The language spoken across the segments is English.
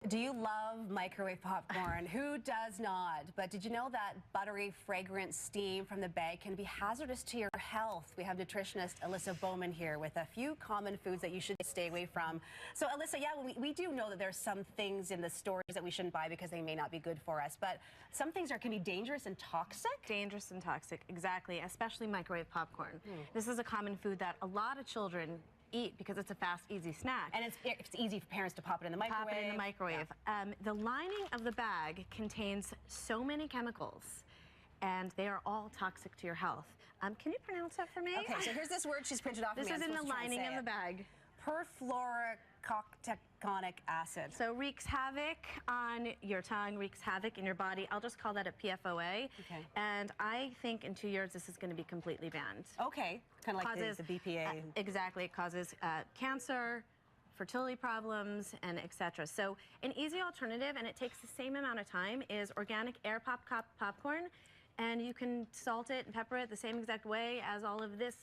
Do you love microwave popcorn? Who does not? But did you know that buttery, fragrant steam from the bag can be hazardous to your health? We have nutritionist Alyssa Bauman here with a few common foods that you should stay away from. So Alyssa, yeah, we do know that there's some things in the stores that we shouldn't buy because they may not be good for us, but some things can be dangerous and toxic? Dangerous and toxic, exactly, especially microwave popcorn. This is a common food that a lot of children eat because it's a fast, easy snack. And it's easy for parents to pop it in the microwave. Pop it in the microwave. Yeah. The lining of the bag contains so many chemicals, and they are all toxic to your health. Can you pronounce that for me? Okay, so here's this word she's printed off. This is in the lining of the bag. Perfluoroctanoic acid. So wreaks havoc on your tongue, wreaks havoc in your body. I'll just call that a PFOA. Okay. And I think in 2 years this is going to be completely banned. Okay, kind of like the BPA. Exactly, it causes cancer, fertility problems, and etc. So an easy alternative, and it takes the same amount of time, is organic air popcorn. And you can salt it and pepper it the same exact way as all of this.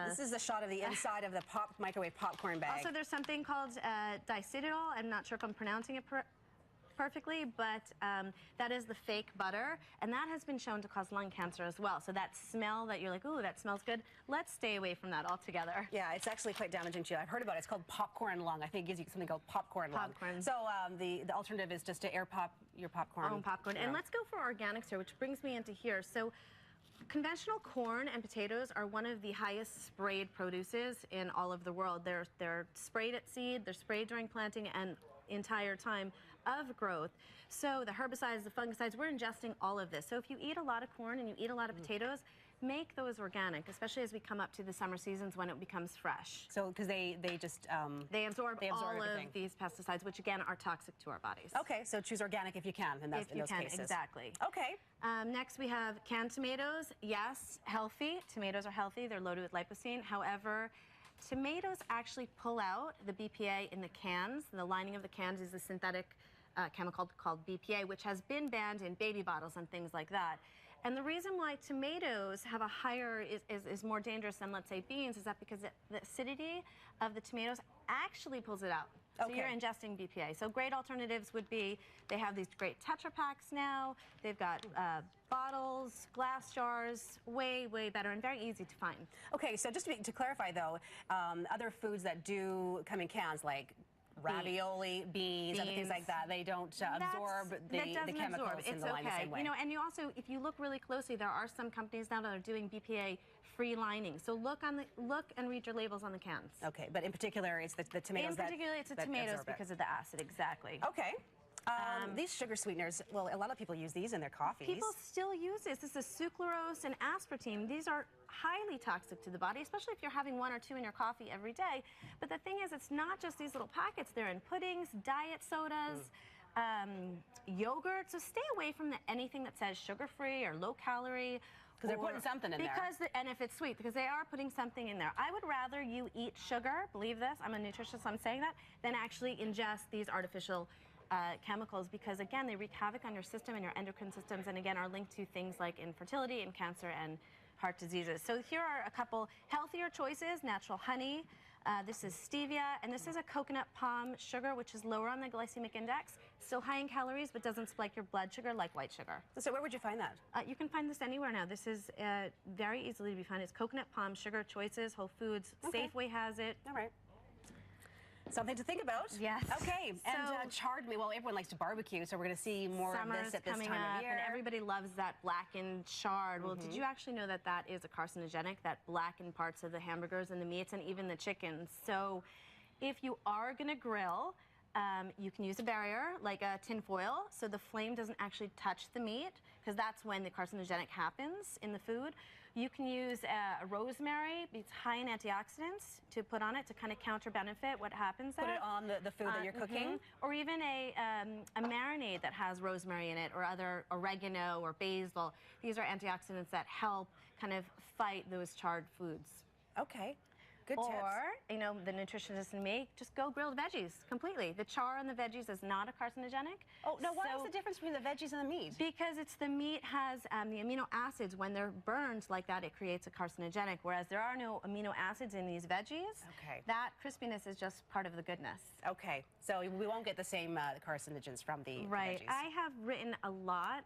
This is a shot of the inside of the microwave popcorn bag. Also, there's something called diacetyl. I'm not sure if I'm pronouncing it perfectly, but that is the fake butter, and that has been shown to cause lung cancer as well. So that smell that you're like, ooh, that smells good, let's stay away from that altogether. Yeah, it's actually quite damaging to you. I've heard about it. It's called popcorn lung. I think it gives you something called popcorn lung. So the alternative is just to air pop your popcorn. Own popcorn. Yeah. And let's go for organics here, which brings me into here. So conventional corn and potatoes are one of the highest sprayed produces in all of the world. They're sprayed at seed, they're sprayed during planting and entire time of growth. So the herbicides, the fungicides, we're ingesting all of this. So if you eat a lot of corn and you eat a lot of potatoes, make those organic, especially as we come up to the summer seasons when it becomes fresh. So because they absorb all everything. Of these pesticides, which again are toxic to our bodies. Okay, so choose organic if you can in those cases. Exactly. Okay. Next we have canned tomatoes. Yes, healthy. Tomatoes are healthy. They're loaded with lipocene. However, tomatoes actually pull out the BPA in the cans. The lining of the cans is a synthetic chemical called BPA, which has been banned in baby bottles and things like that. And the reason why tomatoes have a higher, is more dangerous than, let's say, beans, is that because the acidity of the tomatoes actually pulls it out. So you're ingesting BPA. So great alternatives would be, they have these great Tetra Packs now. They've got bottles, glass jars, way, way better and very easy to find. Okay, so just to clarify though, other foods that do come in cans like ravioli, beans, other things like that, they don't absorb the chemicals in the line the same way. You know, and you also, if you look really closely, there are some companies now that are doing BPA-free lining. So look and read your labels on the cans. Okay, but in particular, it's the tomatoes that it's the tomatoes because of the acid, exactly. Okay. These sugar sweeteners, well, a lot of people use these in their coffees. People still use this. This is sucralose and aspartame. These are highly toxic to the body, especially if you're having 1 or 2 in your coffee every day. But the thing is, it's not just these little packets. They're in puddings, diet sodas, yogurt. So stay away from anything that says sugar-free or low-calorie. Because they're putting something in there. And if it's sweet, because they are putting something in there. I would rather you eat sugar, believe this, I'm a nutritionist, so I'm saying that, than actually ingest these artificial chemicals, because again, they wreak havoc on your system and your endocrine systems, and again are linked to things like infertility and cancer and heart diseases. So here are a couple healthier choices: natural honey, this is stevia, and this is a coconut palm sugar, which is lower on the glycemic index, still high in calories, but doesn't spike your blood sugar like white sugar. So where would you find that? You can find this anywhere now. This is very easily to be found. It's coconut palm sugar choices, Whole Foods, Safeway has it. All right. Something to think about. Yes. Okay, and charred meat. Well, everyone likes to barbecue, so we're going to see more of this at this time of year. And everybody loves that blackened chard. Well, did you actually know that that is a carcinogenic, that blackened parts of the hamburgers and the meats and even the chickens? So if you are going to grill, you can use a barrier, like a tin foil, so the flame doesn't actually touch the meat, because that's when the carcinogenic happens in the food. You can use a rosemary, it's high in antioxidants, to put on it to kind of counter benefit what happens there. Put it on the food that you're cooking? Or even a marinade that has rosemary in it, or other oregano or basil. These are antioxidants that help kind of fight those charred foods. Okay. Good tips. Or, you know, the nutritionist in me, just go grilled veggies completely. The char on the veggies is not a carcinogenic. Oh, no, what is the difference between the veggies and the meat? Because the meat has the amino acids. When they're burned like that, it creates a carcinogenic, whereas there are no amino acids in these veggies. Okay. That crispiness is just part of the goodness. Okay, so we won't get the same carcinogens from the Right. veggies. I have written a lot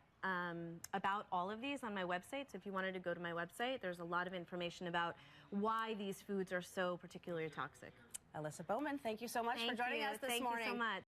about all of these on my website, so if you wanted to go to my website, there's a lot of information about why these foods are so particularly toxic. Alyssa Bauman, thank you so much for joining us this morning. Thank you so much.